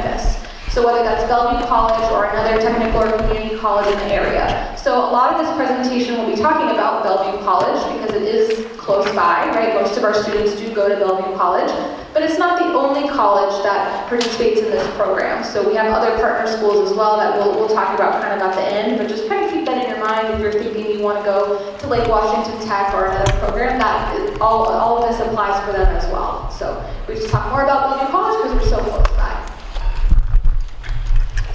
campus. So whether that's Bellevue College or another technical or community college in the area. So a lot of this presentation will be talking about Bellevue College because it is close by, right? Most of our students do go to Bellevue College, but it's not the only college that participates in this program. So we have other partner schools as well that we'll talk about kind of at the end, but just kind of keep that in your mind if you're thinking you want to go to Lake Washington Tech or another program, that is, all of this applies for them as well. So we just talk more about Bellevue College because we're so close by.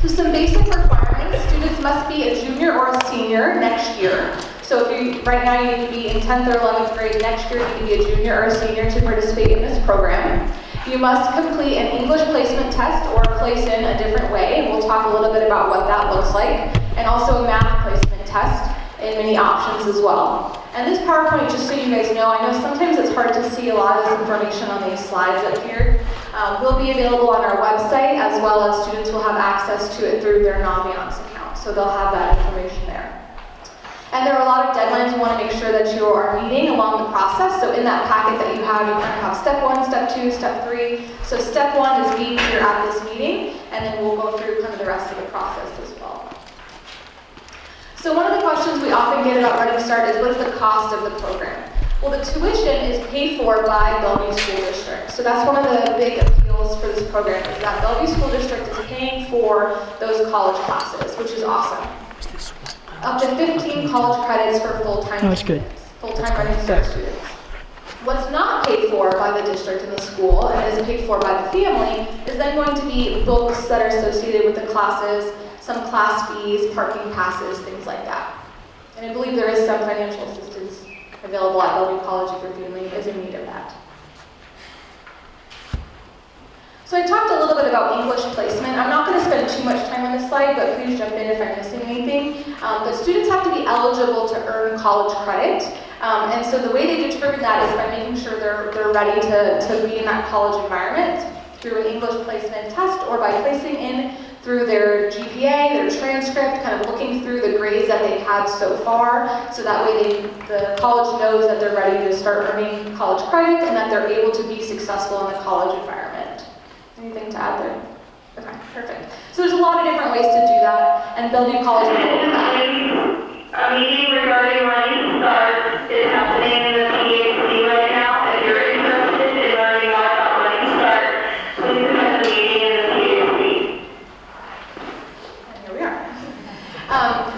So some basic requirements, students must be a junior or a senior next year. So if you, right now you need to be in 10th or 11th grade, next year you need to be a junior or a senior to participate in this program. You must complete an English placement test or place in a different way. We'll talk a little bit about what that looks like. And also a math placement test and many options as well. And this PowerPoint, just so you guys know, I know sometimes it's hard to see a lot of this information on these slides up here. Will be available on our website, as well as students will have access to it through their Naviance account. So they'll have that information there. And there are a lot of deadlines we want to make sure that you are meeting along the process. So in that packet that you kind of have step 1, step 2, step 3. So step 1 is being here at this meeting, and then we'll go through kind of the rest of the process as well. So one of the questions we often get about Running Start is what's the cost of the program? Well, the tuition is paid for by Bellevue School District. So that's one of the big appeals for this program is that Bellevue School District is paying for those college classes, which is awesome. Up to 15 college credits for full-time students, full-time Running Start students. What's not paid for by the district and the school, and is paid for by the family, is then going to be books that are associated with the classes, some class fees, parking passes, things like that. And I believe there is some financial assistance available at Bellevue College if your family is in need of that. So I talked a little bit about English placement. I'm not going to spend too much time on this slide, but please jump in if I'm missing anything. But students have to be eligible to earn college credit. And so the way they determine that is by making sure they're ready to be in that college environment through an English placement test or by placing in through their GPA, their transcript, kind of looking through the grades that they've had so far, so that way the college knows that they're ready to start earning college credit and that they're able to be successful in the college environment. Anything to add there? Okay, perfect. So there's a lot of different ways to do that, and Bellevue College will go with that. A meeting regarding Running Start is happening in the PAC right now. If you're interested in learning more about Running Start, please attend the meeting in the PAC. And here we are.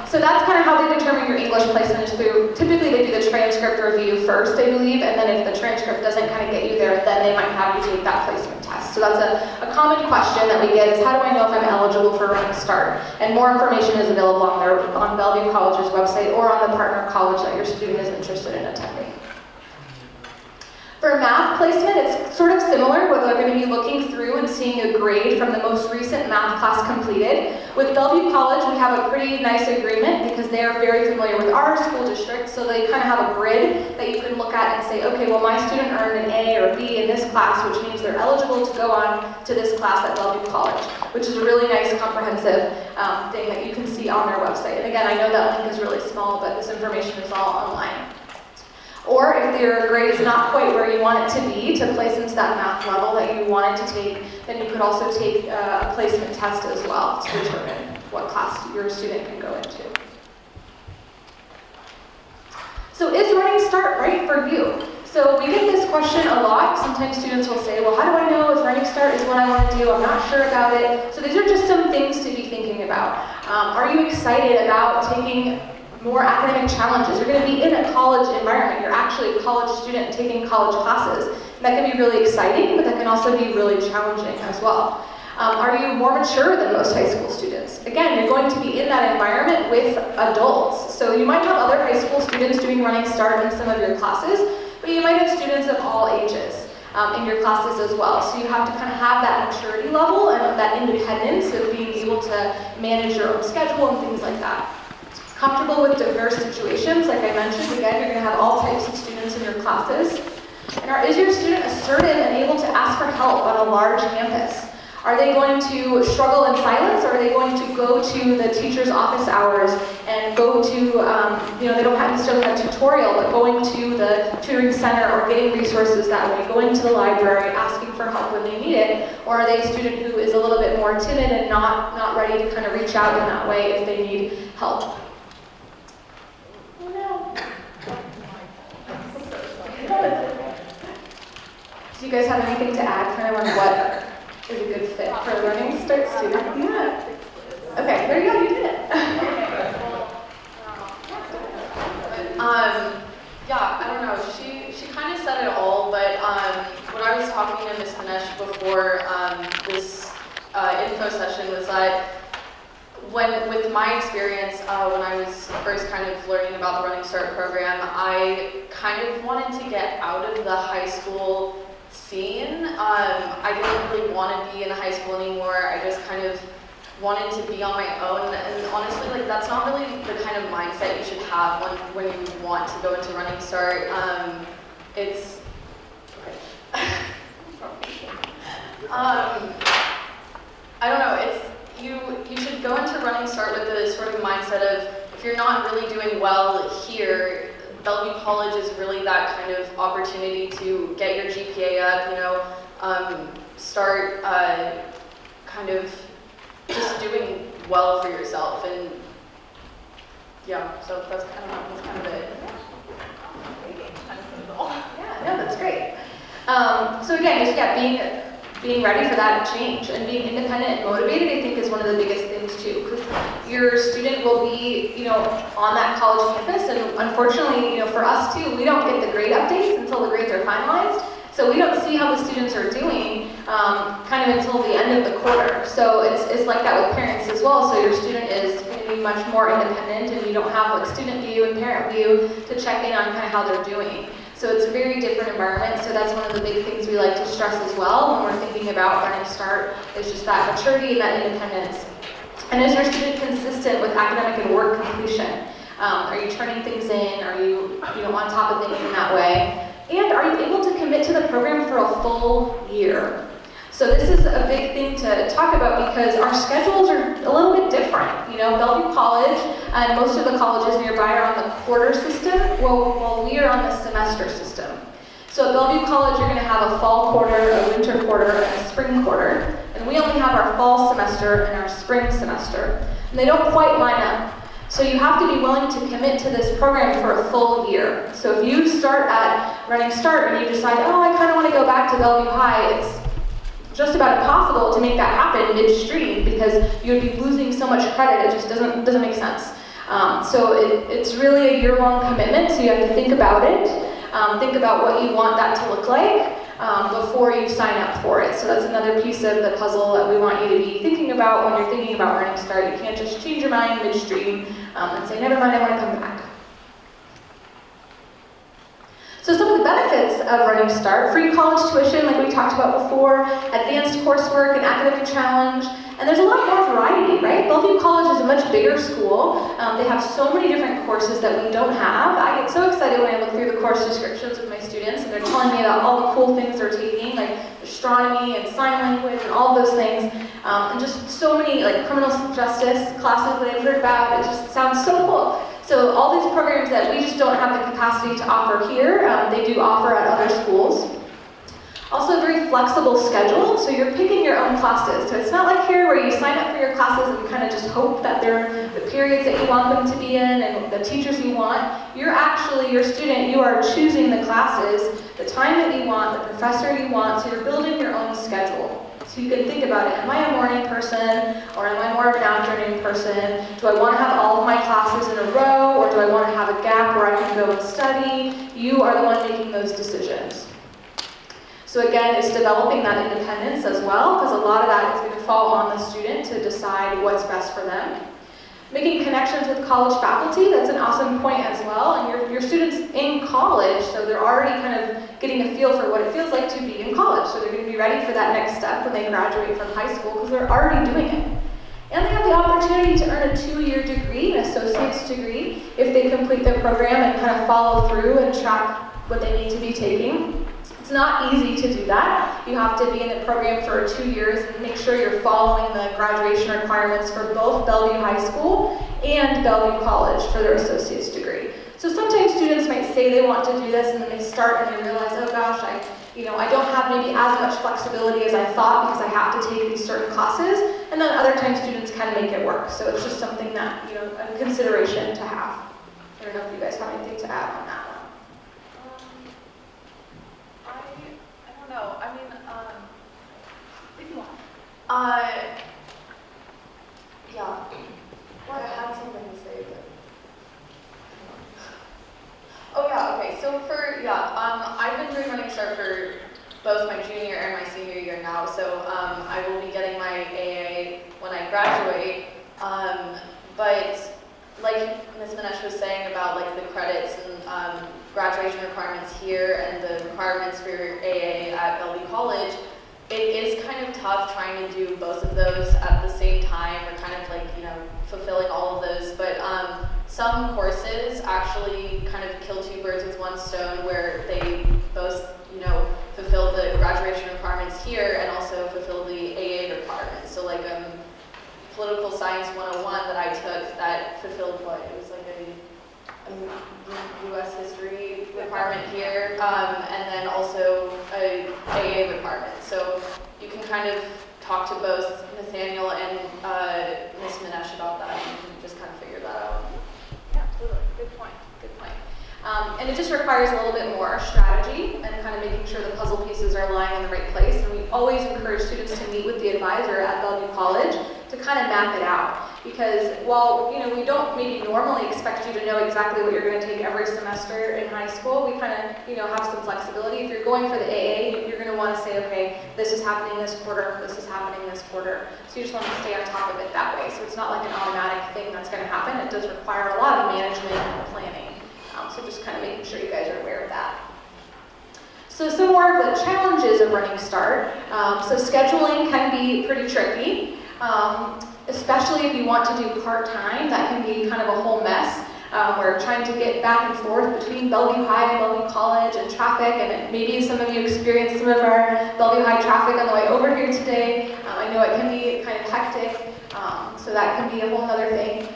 So that's kind of how they determine your English placement is through, typically they do the transcript review first, I believe, and then if the transcript doesn't kind of get you there, then they might have you take that placement test. So that's a common question that we get is how do I know if I'm eligible for Running Start? And more information is available on Bellevue College's website or on the partner college that your student is interested in attending. For math placement, it's sort of similar, where they're going to be looking through and seeing a grade from the most recent math class completed. With Bellevue College, we have a pretty nice agreement because they are very familiar with our school district, so they kind of have a grid that you can look at and say, okay, well my student earned an A or B in this class, which means they're eligible to go on to this class at Bellevue College, which is a really nice comprehensive thing that you can see on their website. And again, I know that link is really small, but this information is all online. Or if your grade is not quite where you want it to be to place into that math level that you wanted to take, then you could also take a placement test as well to determine what class your student can go into. So is Running Start right for you? So we get this question a lot. Sometimes students will say, well, how do I know if Running Start is what I want to do? I'm not sure about it. So these are just some things to be thinking about. Are you excited about taking more academic challenges? You're going to be in a college environment. You're actually a college student taking college classes. And that can be really exciting, but that can also be really challenging as well. Are you more mature than most high school students? Again, you're going to be in that environment with adults. So you might have other high school students doing Running Start in some of your classes, but you might have students of all ages in your classes as well. So you have to kind of have that maturity level and that independence of being able to manage your own schedule and things like that. Comfortable with diverse situations, like I mentioned, again, you're going to have all types of students in your classes. And is your student assertive and able to ask for help on a large campus? Are they going to struggle in silence, or are they going to go to the teacher's office hours and go to, they don't necessarily have a tutorial, but going to the tutoring center or getting resources that way, going to the library, asking for help when they need it? Or are they a student who is a little bit more timid and not ready to kind of reach out in that way if they need help. Oh no. Do you guys have anything to add kind of on what is a good fit for a Running Start student? Yeah. Okay, there you go, you did it. Yeah, I don't know. She kind of said it all, but when I was talking to Ms. Manesh before this info session was that with my experience when I was first kind of learning about the Running Start program, I kind of wanted to get out of the high school scene. I didn't really want to be in high school anymore. I just kind of wanted to be on my own, and honestly, like, that's not really the kind of mindset you should have when you want to go into Running Start. It's I don't know, it's you should go into Running Start with the sort of mindset of, if you're not really doing well here, Bellevue College is really that kind of opportunity to get your GPA up, you know, start kind of just doing well for yourself. And yeah, so that's kind of it. Yeah, no, that's great. So again, just being ready for that change and being independent and motivated, I think, is one of the biggest things too, because your student will be, you know, on that college campus, and unfortunately, you know, for us too, we don't get the grade updates until the grades are finalized. So we don't see how the students are doing kind of until the end of the quarter. So it's like that with parents as well. So your student is going to be much more independent, and you don't have like student view and parent view to check in on kind of how they're doing. So it's a very different environment. So that's one of the big things we like to stress as well when we're thinking about Running Start, is just that maturity and that independence. And is your student consistent with academic and work completion? Are you turning things in? Are you on top of things in that way? And are you able to commit to the program for a full year? So this is a big thing to talk about, because our schedules are a little bit different. You know, Bellevue College and most of the colleges nearby are on the quarter system, while we are on the semester system. So at Bellevue College, you're going to have a fall quarter, a winter quarter, and a spring quarter. And we only have our fall semester and our spring semester. And they don't quite line up. So you have to be willing to commit to this program for a full year. So if you start at Running Start and you decide, oh, I kind of want to go back to Bellevue High, it's just about impossible to make that happen midstream, because you would be losing so much credit. It just doesn't make sense. So it's really a year-long commitment, so you have to think about it. Think about what you want that to look like before you sign up for it. So that's another piece of the puzzle that we want you to be thinking about when you're thinking about Running Start. You can't just change your mind midstream and say, never mind, I want to come back. So some of the benefits of Running Start: free college tuition, like we talked about before, advanced coursework, and academic challenge. And there's a lot more variety, right? Bellevue College is a much bigger school. They have so many different courses that we don't have. I get so excited when I look through the course descriptions with my students, and they're telling me about all the cool things they're taking, like astronomy and sign language and all those things. And just so many like criminal justice classes that I've heard about. It just sounds so cool. So all these programs that we just don't have the capacity to offer here, they do offer at other schools. Also a very flexible schedule, so you're picking your own classes. So it's not like here where you sign up for your classes and you kind of just hope that they're the periods that you want them to be in and the teachers you want. You're actually, your student, you are choosing the classes, the time that you want, the professor you want, so you're building your own schedule. So you can think about it, am I a morning person, or am I more of an afternoon person? Do I want to have all of my classes in a row, or do I want to have a gap where I can go and study? You are the one making those decisions. So again, it's developing that independence as well, because a lot of that is going to fall on the student to decide what's best for them. Making connections with college faculty, that's an awesome point as well. And your students in college, so they're already kind of getting a feel for what it feels like to be in college. So they're going to be ready for that next step when they graduate from high school, because they're already doing it. And they have the opportunity to earn a 2-year degree, an associate's degree, if they complete their program and kind of follow through and track what they need to be taking. It's not easy to do that. You have to be in the program for 2 years and make sure you're following the graduation requirements for both Bellevue High School and Bellevue College for their associate's degree. So sometimes students might say they want to do this, and then they start and they realize, oh gosh, I don't have maybe as much flexibility as I thought because I have to take these certain classes, and then other times students can make it work. So it's just something that, a consideration to have. I don't know if you guys have anything to add on that one. I don't know. I mean, If you want. yeah. Well, I had something to say, but. Oh yeah, okay, so I've been doing Running Start for both my junior and my senior year now, so I will be getting my AA when I graduate. But like Ms. Manesh was saying about like the credits and graduation requirements here and the requirements for AA at Bellevue College, it is kind of tough trying to do both of those at the same time, or kind of like, fulfilling all of those. But some courses actually kind of kill two birds with one stone, where they both, fulfill the graduation requirements here and also fulfill the AA requirements. So like Political Science 101 that I took, that fulfilled what? It was like a U.S. history requirement here, and then also a AA requirement. So you can kind of talk to both Nathaniel and Ms. Manesh about that, and you can just kind of figure that out. Yeah, absolutely. Good point. Good point. And it just requires a little bit more strategy and kind of making sure the puzzle pieces are lying in the right place. And we always encourage students to meet with the advisor at Bellevue College to kind of map it out. Because while, we don't maybe normally expect you to know exactly what you're going to take every semester in high school, we kind of, have some flexibility. If you're going for the AA, you're going to want to say, okay, this is happening this quarter, this is happening this quarter. So you just want to stay on top of it that way. So it's not like an automatic thing that's going to happen. It does require a lot of management and planning. So just kind of making sure you guys are aware of that. So some more of the challenges of Running Start. So scheduling can be pretty tricky. Especially if you want to do part-time, that can be kind of a whole mess. We're trying to get back and forth between Bellevue High and Bellevue College and traffic, and maybe some of you experienced some of our Bellevue High traffic on the way over here today. I know it can be kind of hectic, so that can be a whole other thing.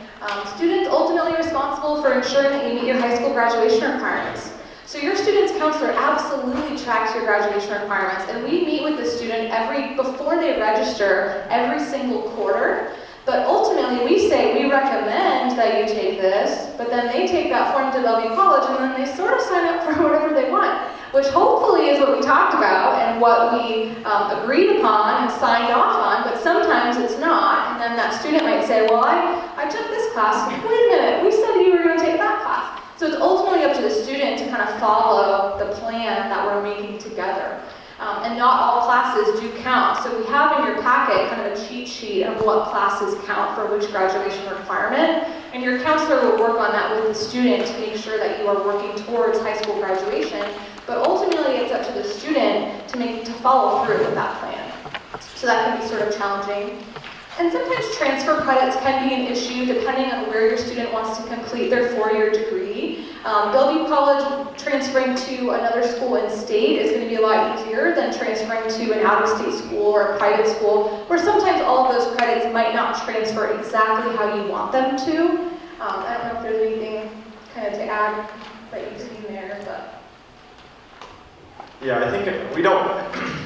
Students ultimately responsible for ensuring that you meet your high school graduation requirements. So your student's counselor absolutely tracks your graduation requirements, and we meet with the student before they register every single quarter. But ultimately, we say we recommend that you take this, but then they take that form to Bellevue College, and then they sort of sign up for whatever they want, which hopefully is what we talked about and what we agreed upon and signed off on, but sometimes it's not, and then that student might say, well, I took this class, wait a minute, we said you were going to take that class. So it's ultimately up to the student to kind of follow the plan that we're making together. And not all classes do count. So we have in your packet kind of a cheat sheet of what classes count for which graduation requirement. And your counselor will work on that with the student to make sure that you are working towards high school graduation. But ultimately, it's up to the student to follow through with that plan. So that can be sort of challenging. And sometimes transfer credits can be an issue depending on where your student wants to complete their four-year degree. Bellevue College transferring to another school in state is going to be a lot easier than transferring to an out-of-state school or a private school, where sometimes all of those credits might not transfer exactly how you want them to. I don't know if there's anything kind of to add that you've seen there, but. Yeah, I think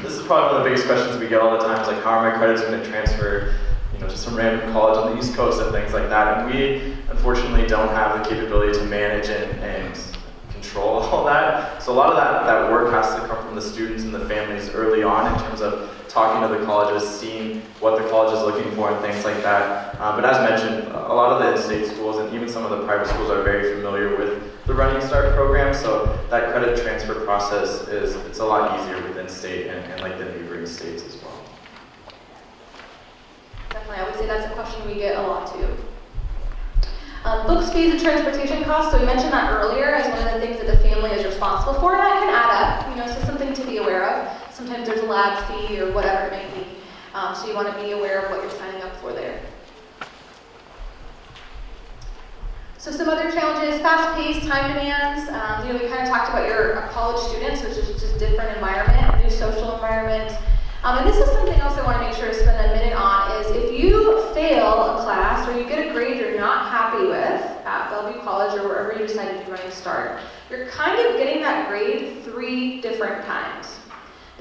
this is probably one of the biggest questions we get all the time, is like, how are my credits going to transfer to some random college on the East Coast and things like that. And we, unfortunately, don't have the capability to manage and control all that. So a lot of that work has to come from the students and the families early on in terms of talking to the colleges, seeing what the college is looking for and things like that. But as mentioned, a lot of the in-state schools and even some of the private schools are very familiar with the Running Start program. So that credit transfer process it's a lot easier within state and like the neighboring states as well. Definitely, I would say that's a question we get a lot too. Books, fees, and transportation costs. So we mentioned that earlier as one of the things that the family is responsible for, and that can add up. So something to be aware of. Sometimes there's a lab fee or whatever it may be. So you want to be aware of what you're signing up for there. So some other challenges: fast-paced, time demands. We kind of talked about your college students, which is just different environment, a new social environment. And this is something else I want to make sure to spend a minute on, is if you fail a class or you get a grade you're not happy with at Bellevue College or wherever you decide to do Running Start, you're kind of getting that grade 3 different times.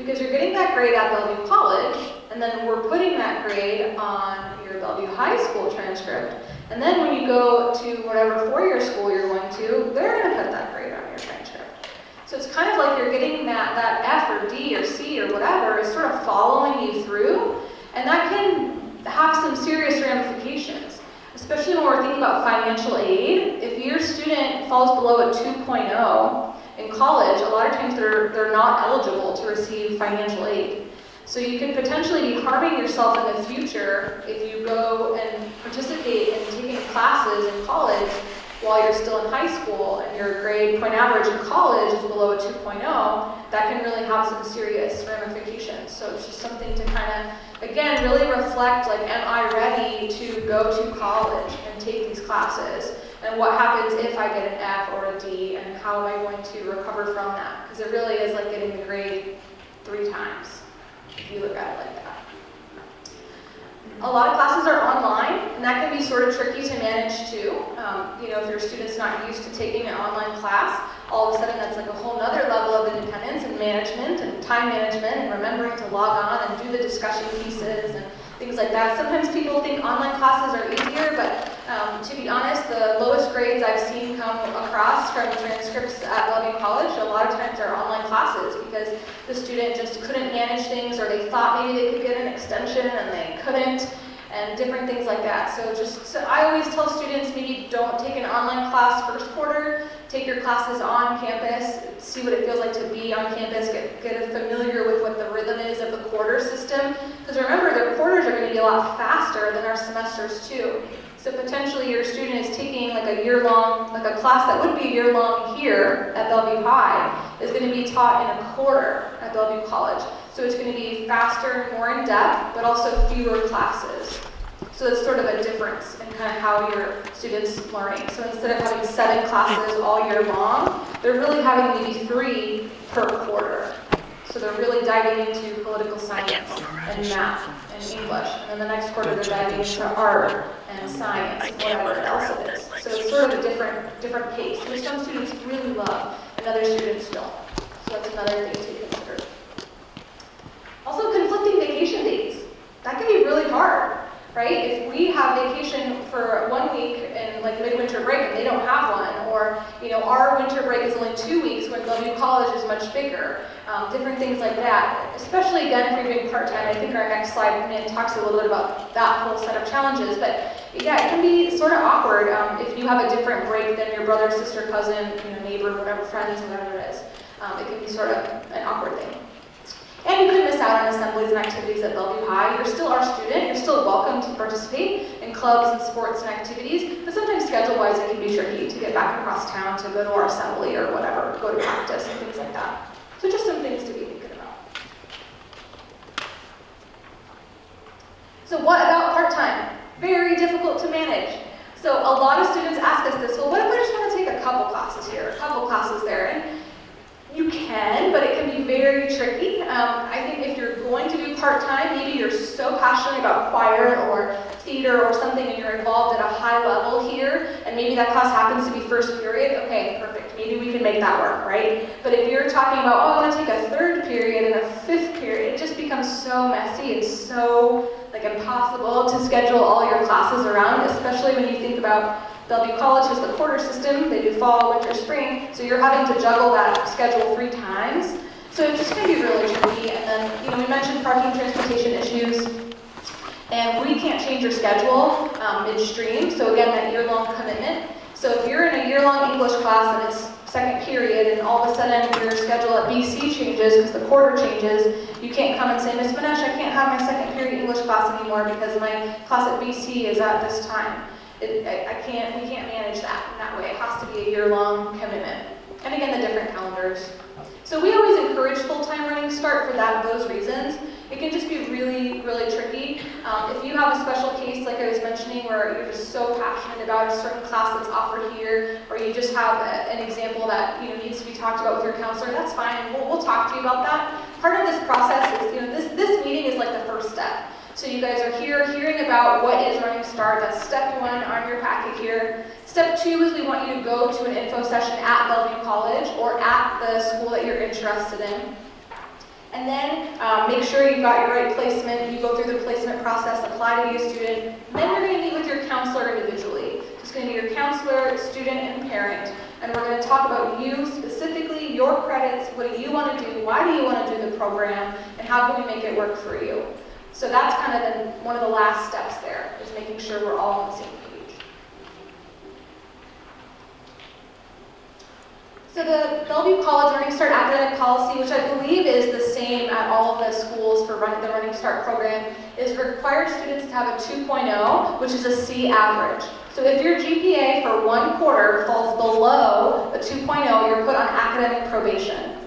because you're getting that grade at Bellevue College, and then we're putting that grade on your Bellevue High School transcript. And then when you go to whatever four-year school you're going to, they're going to put that grade on your transcript. So it's kind of like you're getting that F or D or C or whatever is sort of following you through, and that can have some serious ramifications, especially when we're thinking about financial aid. If your student falls below a 2.0 in college, a lot of times they're not eligible to receive financial aid. So you could potentially be harming yourself in the future if you go and participate in taking classes in college while you're still in high school and your grade point average in college is below a 2.0, that can really have some serious ramifications. So it's just something to kind of, again, really reflect, like, am I ready to go to college and take these classes? And what happens if I get an F or a D, and how am I going to recover from that? Because it really is like getting the grade 3 times, if you look at it like that. A lot of classes are online, and that can be sort of tricky to manage too. If your student's not used to taking an online class, all of a sudden that's like a whole nother level of independence and management and time management and remembering to log on and do the discussion pieces and things like that. Sometimes people think online classes are easier, but to be honest, the lowest grades I've seen come across from transcripts at Bellevue College a lot of times are online classes because the student just couldn't manage things, or they thought maybe they could get an extension and they couldn't, and different things like that. So I always tell students, maybe don't take an online class first quarter, take your classes on campus, see what it feels like to be on campus, get familiar with what the rhythm is of the quarter system. Because remember, their quarters are going to be a lot faster than our semesters too. So potentially your student is taking like a year-long, like a class that would be a year-long here at Bellevue High, is going to be taught in a quarter at Bellevue College. So it's going to be faster, more in-depth, but also fewer classes. So it's sort of a difference in kind of how your students learning. So instead of having 7 classes all year long, they're really having maybe 3 per quarter. So they're really diving into political science and math and English. And then the next quarter they're diving into art and science and whatever else it is. So it's sort of a different pace, which some students really love and other students don't. So that's another thing to consider. Also, conflicting vacation dates. That can be really hard, right? If we have vacation for 1 week in like midwinter break and they don't have one, or our winter break is only 2 weeks when Bellevue College is much bigger, different things like that. Especially again if you're doing part-time. I think our next slide talks a little bit about that whole set of challenges. But yeah, it can be sort of awkward if you have a different break than your brother, sister, cousin, neighbor, whatever, friends, whatever it is. It can be sort of an awkward thing. And you could miss out on assemblies and activities at Bellevue High. You're still our student. You're still welcome to participate in clubs and sports and activities, but sometimes schedule-wise it can be tricky to get back across town to go to our assembly or whatever, go to practice and things like that. So just some things to be thinking about. So what about part-time? Very difficult to manage. So a lot of students ask us this, well, what if I just want to take a couple classes here, a couple classes there? And you can, but it can be very tricky. I think if you're going to do part-time, maybe you're so passionate about choir or theater or something and you're involved at a high level here, and maybe that class happens to be first period, okay, perfect. Maybe we can make that work, right? But if you're talking about, oh, I want to take a 3rd period and a 5th period, it just becomes so messy and so impossible to schedule all your classes around, especially when you think about Bellevue College has the quarter system. They do fall, winter, spring, so you're having to juggle that schedule 3 times. So it's just going to be really tricky. And then, we mentioned parking, transportation issues, and we can't change your schedule midstream. So again, that year-long commitment. So if you're in a year-long English class and it's 2nd period, and all of a sudden your schedule at BC changes because the quarter changes, you can't come and say, Miss Manesh, I can't have my 2nd period English class anymore because my class at BC is at this time. We can't manage that in that way. It has to be a year-long commitment. And again, the different calendars. So we always encourage full-time running start for those reasons. It can just be really, really tricky. If you have a special case, like I was mentioning, where you're just so passionate about a certain class that's offered here, or you just have an example that needs to be talked about with your counselor, that's fine. We'll talk to you about that. Part of this process is, this meeting is like the first step. So you guys are here hearing about what is Running Start. That's step 1 on your packet here. Step 2 is we want you to go to an info session at Bellevue College or at the school that you're interested in. And then make sure you've got your right placement. You go through the placement process, apply to be a student. Then you're going to meet with your counselor individually. It's going to be your counselor, student, and parent. And we're going to talk about you specifically, your credits, what do you want to do, why do you want to do the program, and how can we make it work for you. So that's kind of one of the last steps there, is making sure we're all on the same page. So the Bellevue College Running Start academic policy, which I believe is the same at all of the schools for the Running Start program, is requires students to have a 2.0, which is a C average. So if your GPA for one quarter falls below a 2.0, you're put on academic probation.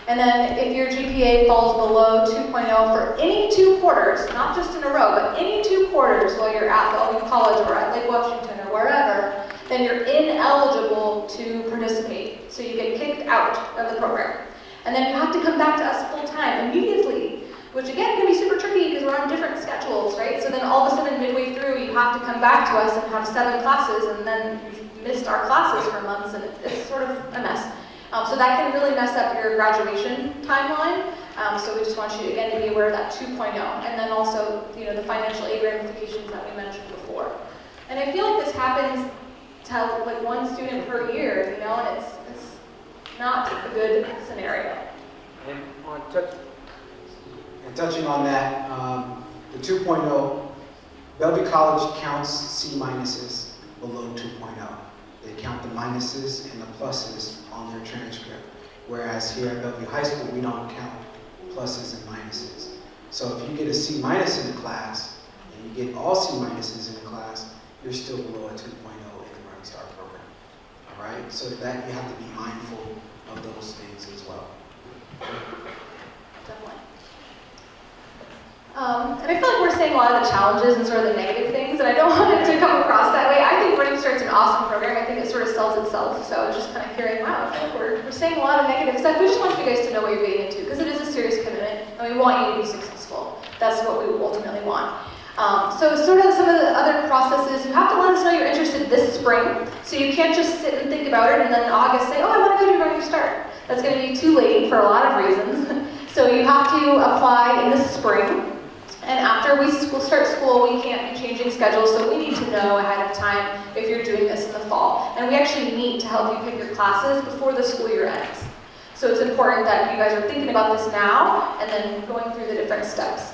And then if your GPA falls below 2.0 for any 2 quarters, not just in a row, but any 2 quarters while you're at Bellevue College or at Lake Washington or wherever, then you're ineligible to participate. So you get kicked out of the program. And then you have to come back to us full time immediately, which again can be super tricky because we're on different schedules, right? So then all of a sudden midway through you have to come back to us and have 7 classes, and then you've missed our classes for months, and it's sort of a mess. So that can really mess up your graduation timeline. So we just want you again to be aware of that 2.0, and then also the financial aid ramifications that we mentioned before. And I feel like this happens to like 1 student per year, and it's not a good scenario. And touching on that, the 2.0, Bellevue College counts C minuses below 2.0. They count the minuses and the pluses on their transcript. Whereas here at Bellevue High School, we don't count pluses and minuses. So if you get a C minus in the class, and you get all C minuses in the class, you're still below a 2.0 in the Running Start program. All right? So that you have to be mindful of those things as well. Definitely. And I feel like we're saying a lot of the challenges and sort of the negative things, and I don't want it to come across that way. I think Running Start's an awesome program. I think it sort of sells itself. So just kind of hearing, wow, I feel like we're saying a lot of negative stuff. We just want you guys to know what you're getting into, because it is a serious commitment, and we want you to be successful. That's what we ultimately want. So sort of some of the other processes, you have to let us know you're interested this spring. So you can't just sit and think about it and then in August say, oh, I want to go to Running Start. That's going to be too late for a lot of reasons. So you have to apply in the spring. And after we start school, we can't be changing schedules, so we need to know ahead of time if you're doing this in the fall. And we actually meet to help you pick your classes before the school year ends. So it's important that you guys are thinking about this now and then going through the different steps.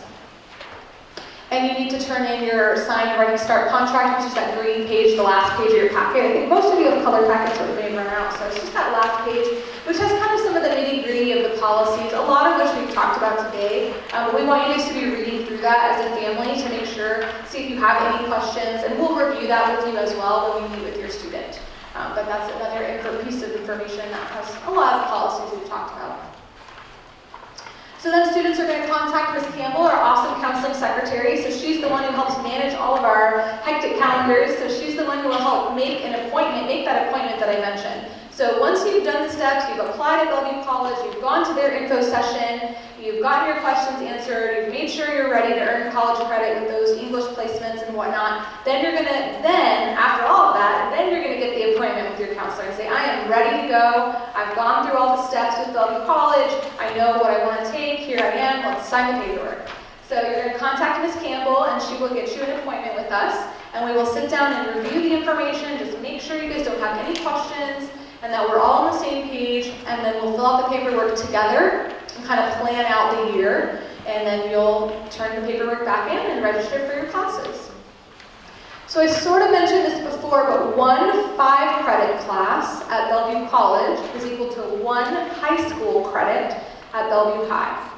And you need to turn in your signed Running Start contract, which is that green page, the last page of your packet. I think most of you have color packets, but they may run out. So it's just that last page, which has kind of some of the nitty-gritty of the policies, a lot of which we've talked about today. We want you guys to be reading through that as a family to make sure, see if you have any questions, and we'll review that with you as well when we meet with your student. But that's another piece of information that has a lot of policies we've talked about. So then students are going to contact Ms. Campbell, our awesome counseling secretary. So she's the one who helps manage all of our hectic calendars. So she's the one who will help make that appointment that I mentioned. So once you've done the steps, you've applied at Bellevue College, you've gone to their info session, you've gotten your questions answered, you've made sure you're ready to earn college credit with those English placements and whatnot, after all of that, then you're going to get the appointment with your counselor and say, I am ready to go, I've gone through all the steps with Bellevue College, I know what I want to take, here I am, let's sign the paperwork. So you're going to contact Ms. Campbell and she will get you an appointment with us, and we will sit down and review the information, just make sure you guys don't have any questions, and that we're all on the same page, and then we'll fill out the paperwork together and kind of plan out the year, and then you'll turn the paperwork back in and register for your classes. So I sort of mentioned this before, but 1 5-credit class at Bellevue College is equal to 1 high school credit at Bellevue High.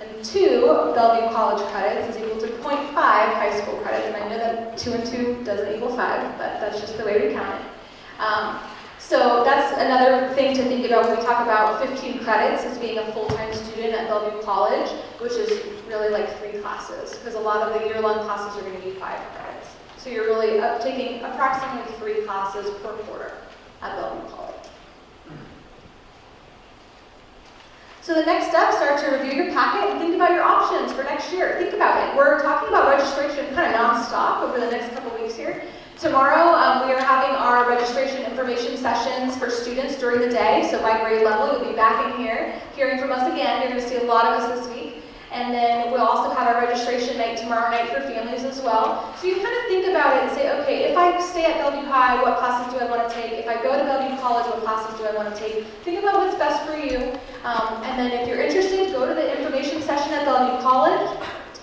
And 2 Bellevue College credits is equal to 0.5 high school credits, and I know that 2 and 2 doesn't equal 5, but that's just the way we count it. So that's another thing to think about when we talk about 15 credits as being a full-time student at Bellevue College, which is really like 3 classes, because a lot of the year-long classes are going to be 5 credits. So you're really taking approximately 3 classes per quarter at Bellevue College. So the next steps are to review your packet and think about your options for next year. Think about it. We're talking about registration kind of nonstop over the next couple weeks here. Tomorrow, we are having our our registration information sessions for students during the day. So by grade level, you'll be back in here hearing from us again. You're going to see a lot of us this week. And then we'll also have our registration night tomorrow night for families as well. So you kind of think about it and say, okay, if I stay at Bellevue High, what classes do I want to take? If I go to Bellevue College, what classes do I want to take? Think about what's best for you. And then if you're interested, go to the information session at Bellevue College,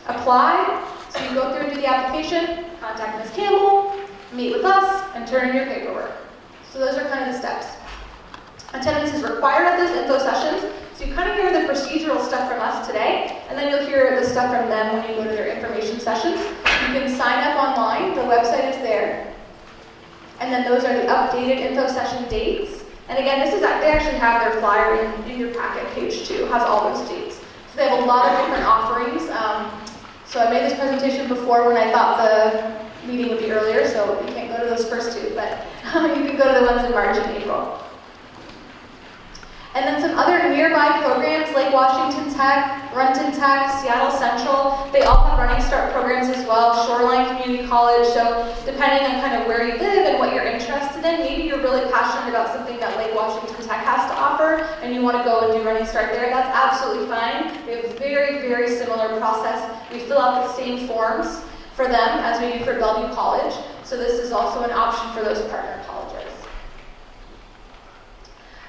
apply. So you go through and do the application, contact Ms. Campbell, meet with us, and turn in your paperwork. So those are kind of the steps. Attendance is required at those info sessions. So you kind of hear the procedural stuff from us today, and then you'll hear the stuff from them when you go to their information sessions. You can sign up online, the website is there. And then those are the updated info session dates. And again, they actually have their flyer in your packet, page 2, has all those dates. So they have a lot of different offerings. So I made this presentation before when I thought the meeting would be earlier, so you can't go to those first 2, but you can go to the ones in March and April. And then some other nearby programs like Washington Tech, Renton Tech, Seattle Central, they all have Running Start programs as well, Shoreline Community College, so depending on kind of where you live and what you're interested in, maybe you're really passionate about something that Lake Washington Tech has to offer and you want to go and do Running Start there, that's absolutely fine. We have a very, very similar process. We fill out the same forms for them as we do for Bellevue College, so this is also an option for those partner colleges.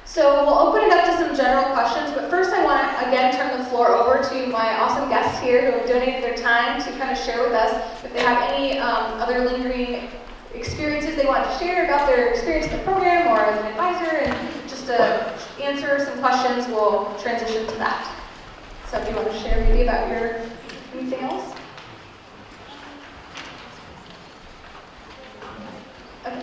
So we'll open it up to some general questions, but first I want to again turn the floor over to my awesome guests here who have donated their time to kind of share with us if they have any other lingering experiences they want to share about their experience in the program or as an advisor, and just to answer some questions, we'll transition to that. So if you want to share maybe about your anything else? Okay.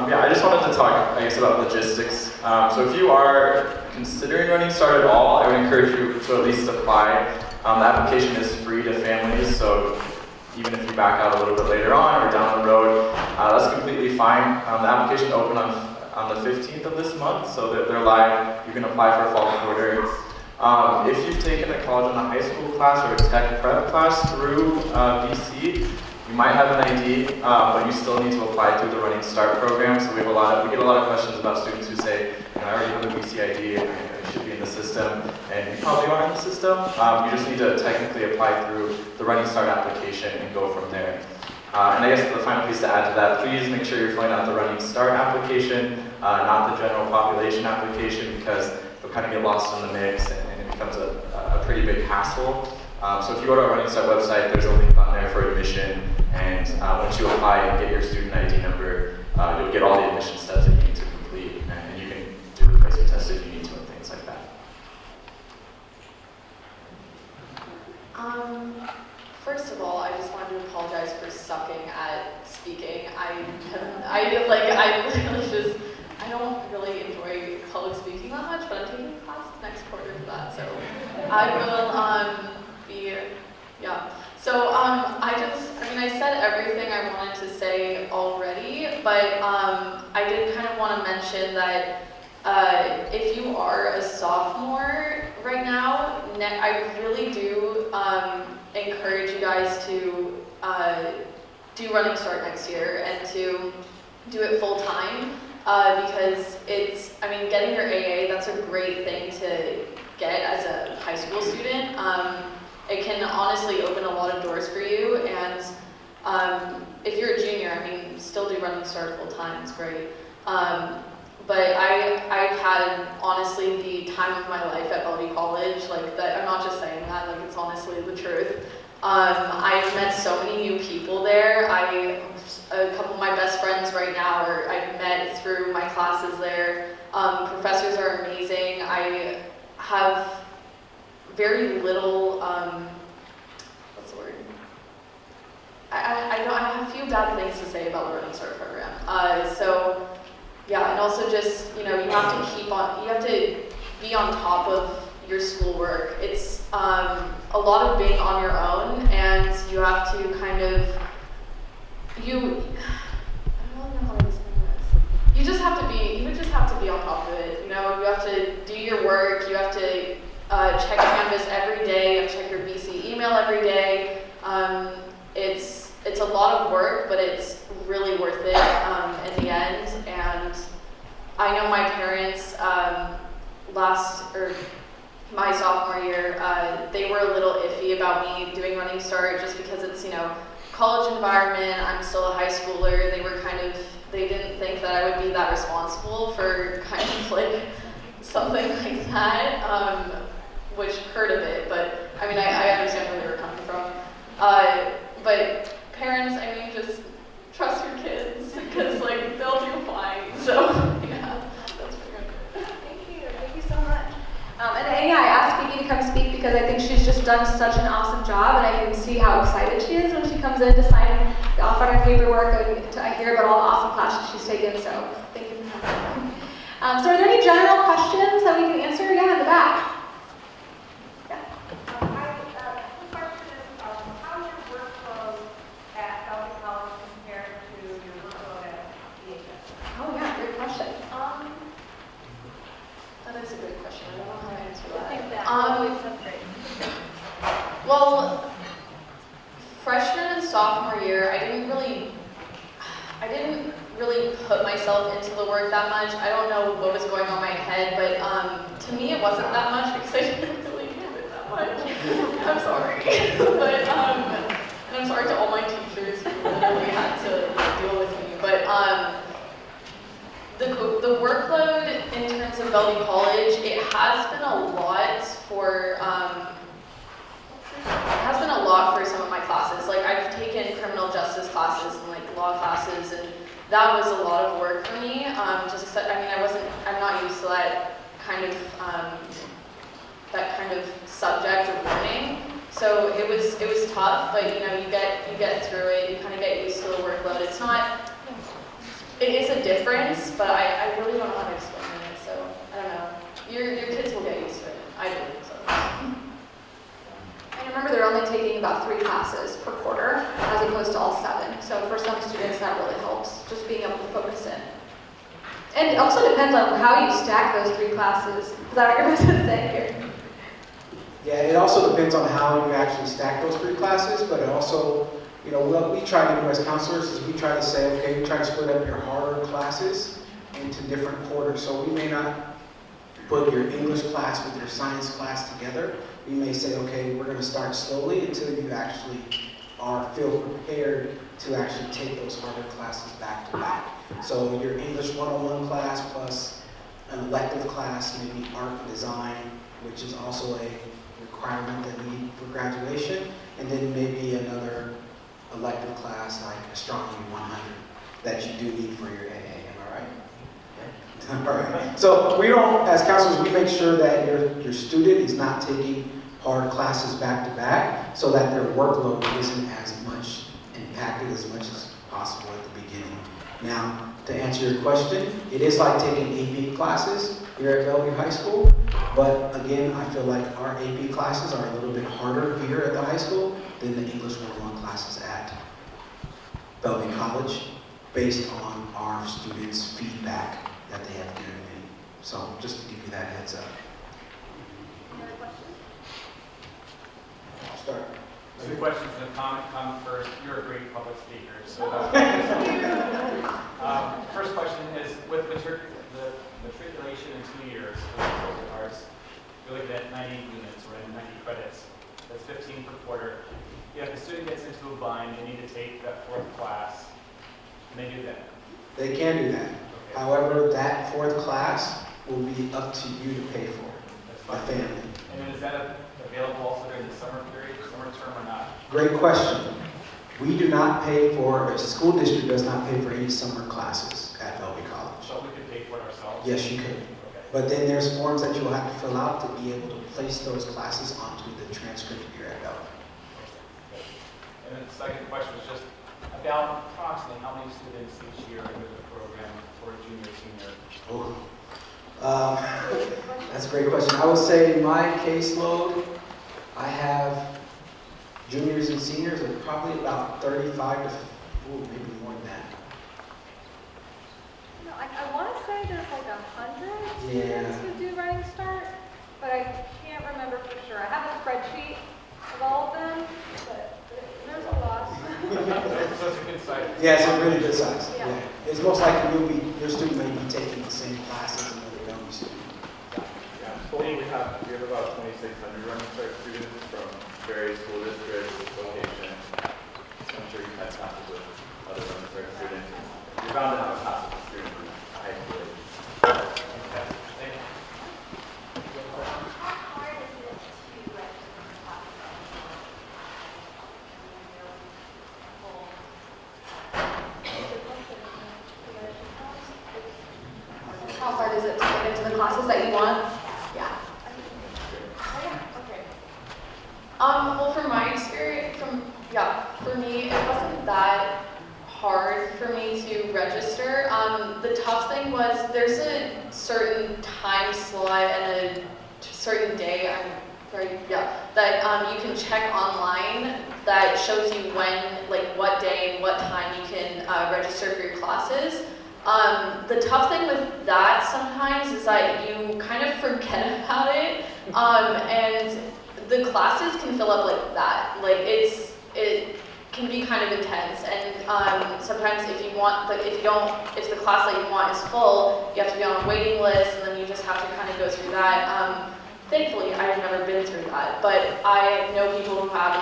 Yeah, I just wanted to talk, I guess, about logistics. So if you are considering Running Start at all, I would encourage you to at least apply. The application is free to families, so even if you back out a little bit later on or down the road, that's completely fine. The application opened on the 15th of this month, so they're live. You can apply for a fall quarter. If you've taken a college and a high school class or a tech prep class through BC, you might have an ID, but you still need to apply through the Running Start program. So we get a lot of questions about students who say, I already have a BC ID, I should be in the system, and you probably are in the system. You just need to technically apply through the Running Start application and go from there. And I guess the final piece to add to that, please make sure you're filling out the Running Start application, not the general population application, because they'll kind of get lost in the mix and it becomes a pretty big hassle. So if you go to our Running Start website, there's a link on there for admission, and once you apply and get your student ID number, you'll get all the admission steps that you need to complete, and you can do the placement test if you need to and things like that. First of all, I just wanted to apologize for sucking at speaking. I don't really enjoy public speaking that much, but I'm taking a class next quarter for that, so I will So I said everything I wanted to say already, but I did kind of want to mention that if you are a sophomore right now, I really do encourage you guys to do Running Start next year and to do it full time because getting your AA, that's a great thing to get as a high school student. It can honestly open a lot of doors for you, and if you're a junior, still do Running Start full time, it's great. But I've had, honestly, the time of my life at Bellevue College, I'm not just saying that, it's honestly the truth. I've met so many new people there. A couple of my best friends right now I've met through my classes there. Professors are amazing. I have very little, what's the word? I have a few bad things to say about the Running Start program. And also just, you have to be on top of your schoolwork. It's a lot of being on your own, and you have to kind of, I don't really know how to explain this. You just have to be on top of it. You have to do your work, you have to check Canvas every day, you have to check your BC email every day. It's it's a lot of work, but it's really worth it in the end. And I know my parents my sophomore year, they were a little iffy about me doing Running Start just because it's, college environment. I'm still a high schooler. They didn't think that I would be that responsible for kind of like something like that, which hurt a bit, but I mean, I understand where they were coming from. But parents, I mean, just trust your kids because like they'll do fine. So yeah, that's pretty good. Thank you so much. And yeah, I asked Vicky to come speak because I think she's just done such an awesome job, and I can see how excited she is when she comes in to sign off on her paperwork. I hear about all the awesome classes she's taken, so thank you for coming. So are there any general questions that we can answer? Yeah, in the back. Yeah. The question is, how's your workload at Belby College compared to your workload at DHS? Oh yeah, great question. That is a good question. I don't know how to answer I think that that. always sounds great. Well, freshman and sophomore year, I didn't really put myself into the work that much. I don't know what was going on in my head, but to me it wasn't that much because I didn't really do it that much. I'm sorry. But and I'm sorry to all my teachers who literally had to deal with me. But the workload in terms of Belby College, it has been a lot for some of my classes. Like I've taken criminal justice classes and like law classes, and that was a lot of work for me. Just 'cause, I mean, I'm not used to that kind of subject of learning. So it was tough, but you get through it. You kind of get used to the workload. It is a difference, but I really don't know how to explain it. So I don't know. Your kids will get used to it. I did. So. And remember, they're only taking about 3 classes per quarter, as opposed to all 7. So for some students, that really helps, just being able to focus in. And it also depends on how you stack those 3 classes. Is that what you're going to say here? Yeah, it also depends on how you actually stack those 3 classes, but it also, what we try to do as counselors is we try to say, okay, we try to split up your harder classes into different quarters. So we may not put your English class with your science class together. We may say, okay, we're going to start slowly until you actually feel prepared to actually take those harder classes back to back. So your English 101 class plus an elective class, maybe art and design, which is also a requirement that we need for graduation, and then maybe another elective class like Astronomy 100 that you do need for your AA, am I right? Yeah. All right. So we don't, as counselors, we make sure that your student is not taking hard classes back to back so that their workload isn't as much impacted as much as possible at the beginning. Now, to answer your question, it is like taking AP classes here at Bellevue High School, but again, I feel like our AP classes are a little bit harder here at the high school than the English 101 classes at Bellevue College, based on our students' feedback that they have given me. So just to give you that heads up. Any other questions? Start. 2 questions and a comment. Comment first. You're a great public speaker. So first question is, with the matriculation in 2 years for the liberal arts, you're looking at 90 units, right? 90 credits. That's 15 per quarter. If the student gets into a bind, they need to take that 4th class. Can they do that? They can do that. Okay. However, that 4th class will be up to you to pay for, That's the fine. family. And then is that available also during the summer period, summer term, or not? Great question. We do not pay for, the school district does not pay for any summer classes at Bellevue College. So we could pay for it ourselves? Yes, you could. Okay. But then there's forms that you'll have to fill out to be able to place those classes onto the transcript here at Bellevue. And then the second question was just about approximately how many students each year enter the program for junior, senior? That's a great question. I would say in my caseload, I have juniors and seniors are probably about 35 to, maybe more than that. No, I want to say there's like 100 Yeah. students who do Running Start, but I can't remember for sure. I have a spreadsheet of all of them, but there's a lot. So it's a good size. Yeah, it's a really good size. Yeah. Yeah. It's most likely your student may be taking the same class as another Bellevue student. Yeah, total we have about 2,600 Running Start students from various school districts, locations. I'm sure you've had classes with other Running Start students. You're bound to have a class with a student who's high school age. Okay, thank you. How hard is it to register for classes? How hard is it to get into the classes that you want? Yeah. Okay. Well, from my experience, for me, it wasn't that hard for me to register. The tough thing was there's a certain time slot and a certain day, that you can check online that shows you when, like what day and what time you can register for your classes. The tough thing with that sometimes is that you kind of forget about it, and the classes can fill up like that. Like it can be kind of intense, and sometimes if the class that you want is full, you have to be on a waiting list, and then you just have to kind of go through that. Thankfully, I've never been through that, but I know people who have,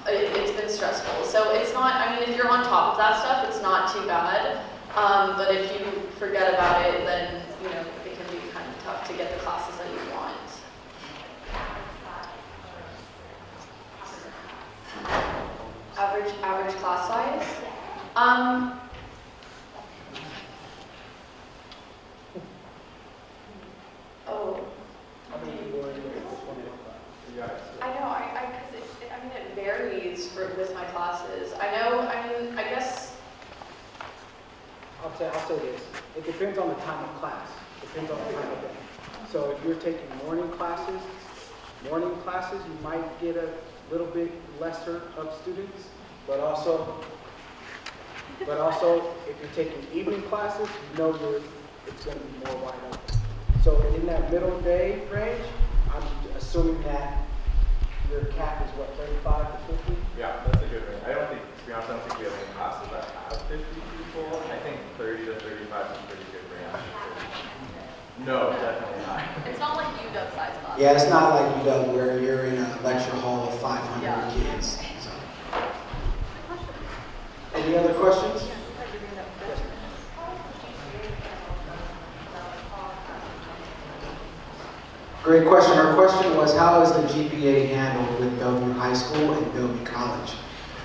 and it's been stressful. So it's not. I mean, if you're on top of that stuff, it's not too bad. But if you forget about it, then it can be kind of tough to get the classes that you want. Average class size? Oh. How many people are in this one class? Yeah. I know, because it varies with my classes. I guess, I'll say this. It depends on the time of class. Depends on the time of day. So if you're taking morning classes, you might get a little bit lesser of students, but also if you're taking evening classes, it's going to be more wide open. So in that middle day range, I'm assuming that your cap is what, 35 to 50? Yeah, that's a good range. To be honest, I don't think we have any classes that have 50 people. I think 30 to 35 is a pretty good range. No, definitely not. it's not like UW size class. Yeah, it's not like UW where you're in a lecture hall of 500 Yeah. kids. So. Any other questions? Great question. Our question was, how is the GPA handled with Bellevue High School and Bellevue College?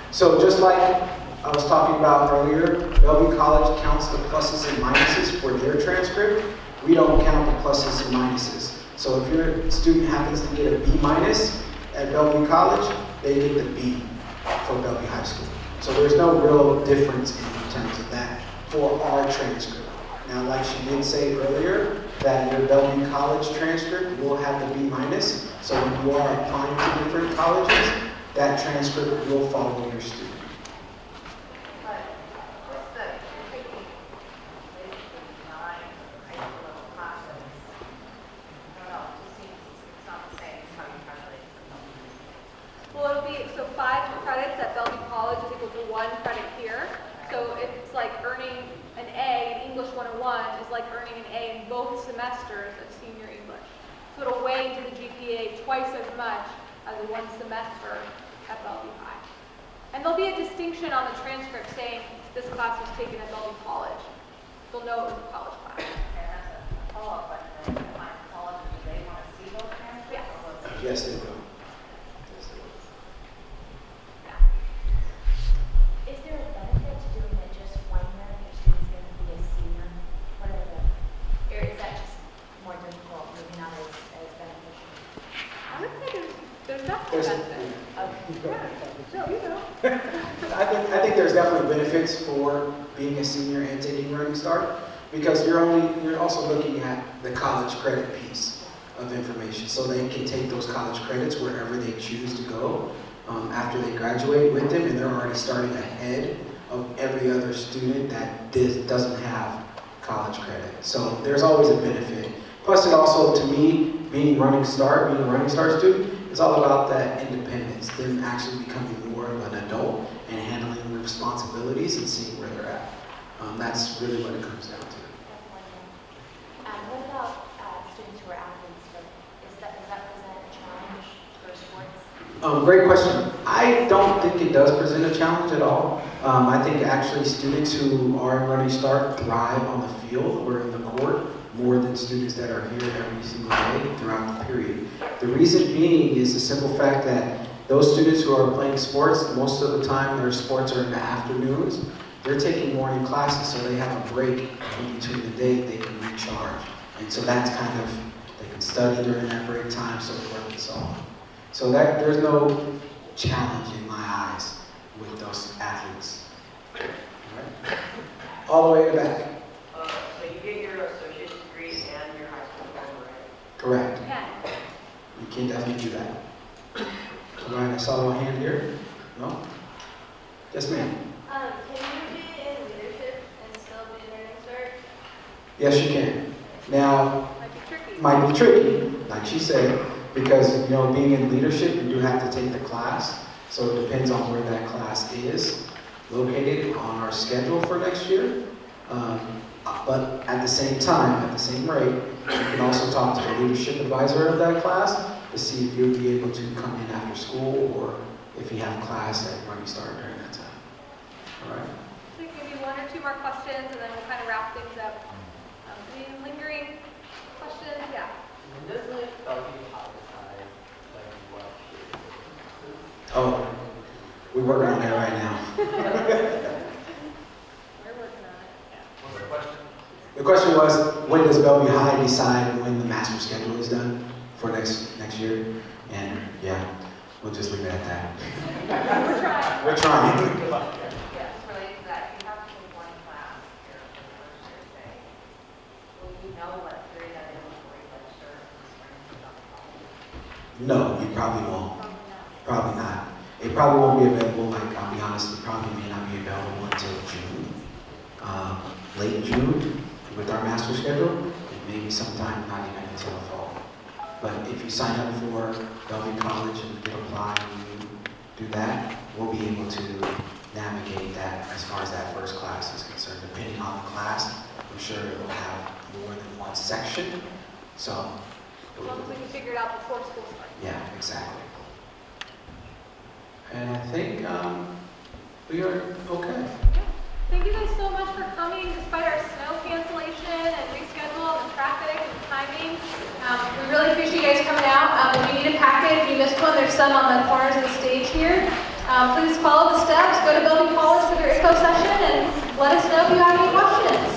So just like I was talking about earlier, Bellevue College counts the pluses and minuses for their transcript. We don't count the pluses and minuses. So if your student happens to get a B minus at Bellevue College, they get the B for Bellevue High School. So there's no real difference in terms of that for our transcript. Now, like she did say earlier, that your Bellevue College transcript will have the B minus. So when you are applying to different colleges, that transcript will follow your student. But what's you're taking basically 9 high school level classes. I don't know, it just seems it's not the same as how you calculate it. Well, it'll be, so 5 credits at Bellevue College is equal to 1 credit here. So it's like earning an A in English 101 is like earning an A in both semesters of senior English. So it'll weigh into the GPA twice as much as one semester at Bellevue High. And there'll be a distinction on the transcript saying this class was taken at Bellevue College. They'll know it was a college class. And that's a follow-up question, if my college, do they want to see those transcripts? Yes. Or what's- Yes, they will. Is there a benefit to doing it just 1 year if your student's going to be a senior? What are the, or is that just more difficult, maybe not as beneficial? I would say there's definitely There's- benefit. No, you know. I think there's definitely benefits for being a senior and taking Running Start because you're also looking at the college credit piece of information. So they can take those college credits wherever they choose to go after they graduate with them, and they're already starting ahead of every other student that doesn't have college credit. So there's always a benefit. Plus it also, to me, being a Running Start student, it's all about that independence, them actually becoming more of an adult and handling That's really what it comes down to. That's wonderful. What about students who are athletes? Does that present a challenge for sports? Great question. I don't think it does present a challenge at all. I think actually students who are in Running Start thrive on the field or in the court more than students that are here every single day throughout the period. The reason being is the simple fact that those students who are playing sports, most of the time their sports are in the afternoons. They're taking morning classes, so they have a break in between the day they can recharge. And so that's kind of, they can study during that break time, so forth and so on. So that there's no challenge in my eyes with those athletes. All right. All the way to the back. So you get your associate's degree and your high school diploma, right? Correct. Yeah. You can definitely do that. All right, I saw one hand here. No? Yes, ma'am. Can you be in leadership and still be in Running Start? Yes, you can. Now, Might be tricky. might be tricky, like she said, because, you know, being in leadership, you do have to take the class. So it depends on where that class is located on our schedule for next year. But at the same time, at the same rate, you can also talk to the leadership advisor of that class to see if you'll be able to come in after school or if you have class at Running Start during that time. All right? I think maybe one or two more questions, and then we'll kind of wrap things up. Any lingering questions? Yeah. Doesn't it decide like what? Oh, we're working on that right now. We're working on it. What's the question? The question was, when does Bellevue High decide when the master schedule is done for next year? And yeah, we'll just leave it at that. We're trying. We're trying. Yes, related to that, you have to take one class here for the first year, say. Will you know what period that is before you register in the spring? No, you probably won't. Probably not. It probably won't be available, like, I'll be honest, it probably may not be available until June. Late June with our master schedule, and maybe sometime not even until the fall. But if you sign up for Bellevue College and you apply and you do that, we'll be able to navigate that as far as that first class is concerned. Depending on the class, I'm sure it will have more than one section. So, As long as we can figure it out before school starts. yeah, exactly. And I think we are okay. Thank you guys so much for coming despite our snow cancellation and reschedule and the traffic and the timing. We really appreciate you guys coming out. If you need a packet, if you missed one, there's some on the corners of the stage here. Please follow the steps, go to Bellevue College for their info session, and let us know if you have any questions.